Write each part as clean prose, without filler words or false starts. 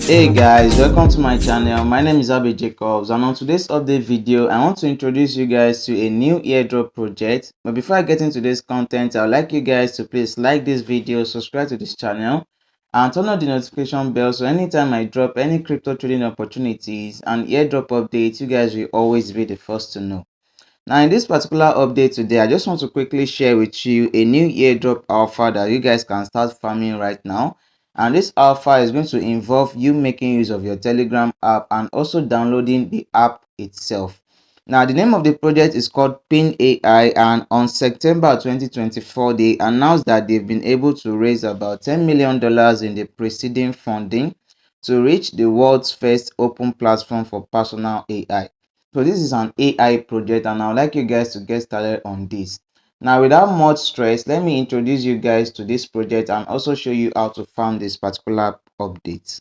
Hey guys, welcome to my channel. My name is Abe Jacobs, and on today's update video I want to introduce you guys to a new airdrop project. But before I get into this content, I would like you guys to please like this video, subscribe to this channel, and turn on the notification bell so anytime I drop any crypto trading opportunities and airdrop updates, you guys will always be the first to know. Now in this particular update today, I just want to quickly share with you a new airdrop alpha that you guys can start farming right now. And this alpha is going to involve you making use of your Telegram app and also downloading the app itself. Now the name of the project is called Pin AI, and on September 2024 they announced that they've been able to raise about $10 million in the preceding funding to reach the world's first open platform for personal AI. So this is an AI project and I would like you guys to get started on this. Now without much stress, let me introduce you guys to this project and also show you how to farm this particular update.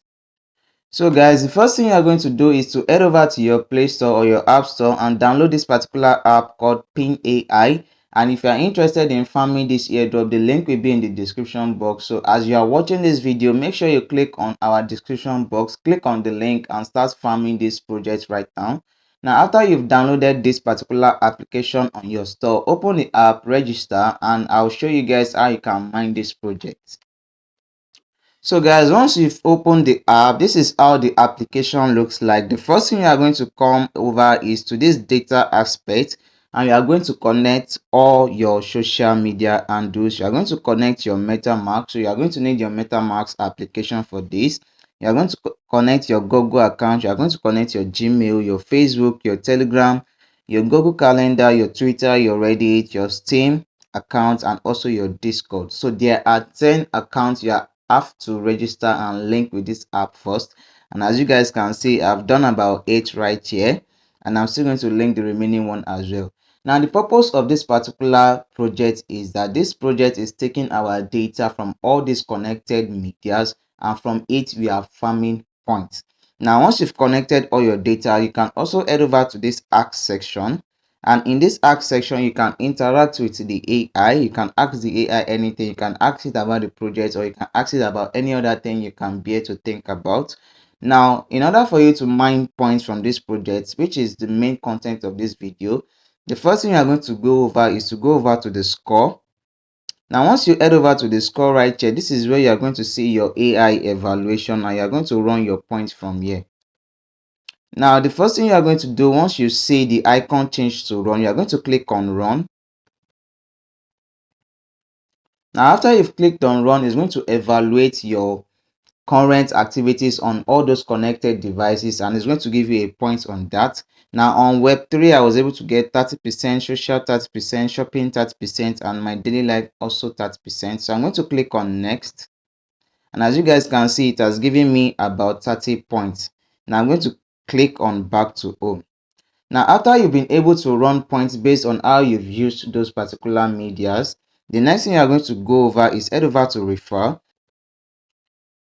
So guys, the first thing you are going to do is to head over to your Play Store or your App Store and download this particular app called Pin AI. And if you are interested in farming this airdrop, the link will be in the description box. So as you are watching this video, make sure you click on our description box, click on the link and start farming this project right now. Now after you've downloaded this particular application on your store, open the app, register, and I'll show you guys how you can mine this project. So guys, once you've opened the app, this is how the application looks like. The first thing you are going to come over is to this data aspect, and you are going to connect all your social media handles. You are going to connect your MetaMask. So you are going to need your MetaMask application for this. You are going to connect your Google account. You are going to connect your Gmail, your Facebook, your Telegram, your Google Calendar, your Twitter, your Reddit, your Steam account, and also your Discord. So there are 10 accounts you have to register and link with this app first. And as you guys can see, I've done about 8 right here, and I'm still going to link the remaining one as well. Now the purpose of this particular project is that this project is taking our data from all these connected medias, and from it we are farming points. Now once you've connected all your data, you can also head over to this ask section, and in this ask section you can interact with the AI. You can ask the AI anything. You can ask it about the project, or you can ask it about any other thing you can bear to think about. Now in order for you to mine points from this project, which is the main content of this video, the first thing you are going to go over is to go over to the score. Now once you head over to the score right here, this is where you are going to see your AI evaluation, and you are going to run your points from here. Now the first thing you are going to do, once you see the icon change to run, you are going to click on run. Now after you've clicked on run, it's going to evaluate your current activities on all those connected devices, and it's going to give you a point on that. Now on Web3, I was able to get 30%, social 30%, shopping 30%, and my daily life also 30%. So I'm going to click on next, and as you guys can see, it has given me about 30 points. Now I'm going to click on back to home. Now after you've been able to run points based on how you've used those particular medias, the next thing you are going to go over is head over to refer.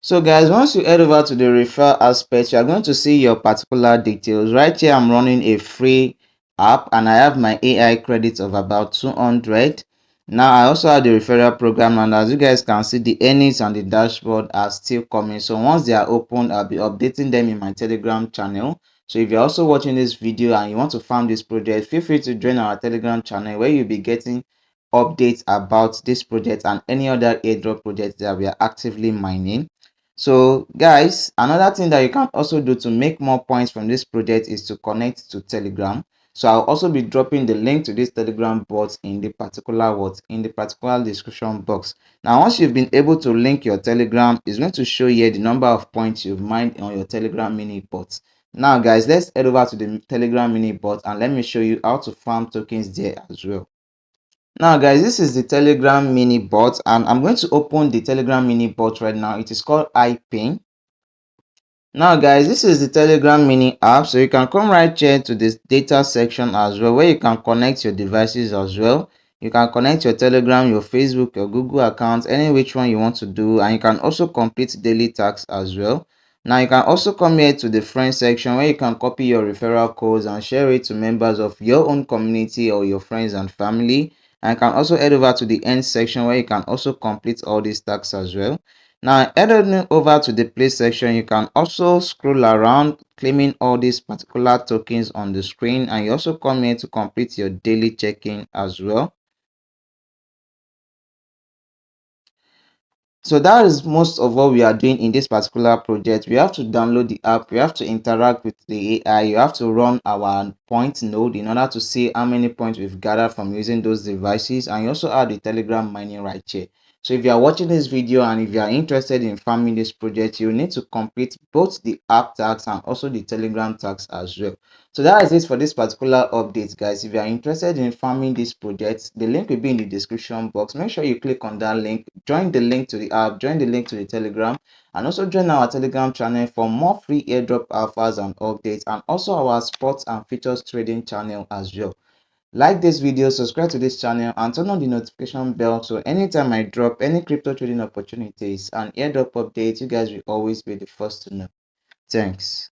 So guys, once you head over to the refer aspect, you are going to see your particular details. Right here I'm running a free app, and I have my AI credits of about 200. Now I also have the referral program, and as you guys can see, the earnings and the dashboard are still coming. So once they are open, I'll be updating them in my Telegram channel. So if you're also watching this video and you want to farm this project, feel free to join our Telegram channel, where you'll be getting updates about this project and any other airdrop projects that we are actively mining. So guys, another thing that you can also do to make more points from this project is to connect to Telegram. So I'll also be dropping the link to this Telegram bot in the particular description box. Now once you've been able to link your Telegram, it's going to show here the number of points you've mined on your Telegram mini bot. Now guys, let's head over to the Telegram mini bot and let me show you how to farm tokens there as well. Now guys, this is the Telegram mini bot, and I'm going to open the Telegram mini bot right now. It is called iPin. Now guys, this is the Telegram mini app, so you can come right here to this data section as well, where you can connect your devices as well. You can connect your Telegram, your Facebook, your Google account, any which one you want to do, and you can also complete daily tasks as well. Now you can also come here to the friend section where you can copy your referral codes and share it to members of your own community or your friends and family. And you can also head over to the end section where you can also complete all these tasks as well. Now head on over to the play section. You can also scroll around claiming all these particular tokens on the screen, and you also come here to complete your daily check-in as well. So that is most of what we are doing in this particular project. We have to download the app, we have to interact with the AI, you have to run our point node in order to see how many points we've gathered from using those devices, and you also have the Telegram mining right here. So if you are watching this video and if you are interested in farming this project, you need to complete both the app tags and also the Telegram tags as well. So that is it for this particular update, guys. If you are interested in farming this project, the link will be in the description box. Make sure you click on that link, join the link to the app, join the link to the Telegram, and also join our Telegram channel for more free airdrop alphas and updates, and also our sports and features trading channel as well. Like this video, subscribe to this channel, and turn on the notification bell so anytime I drop any crypto trading opportunities and airdrop updates, you guys will always be the first to know. Thanks.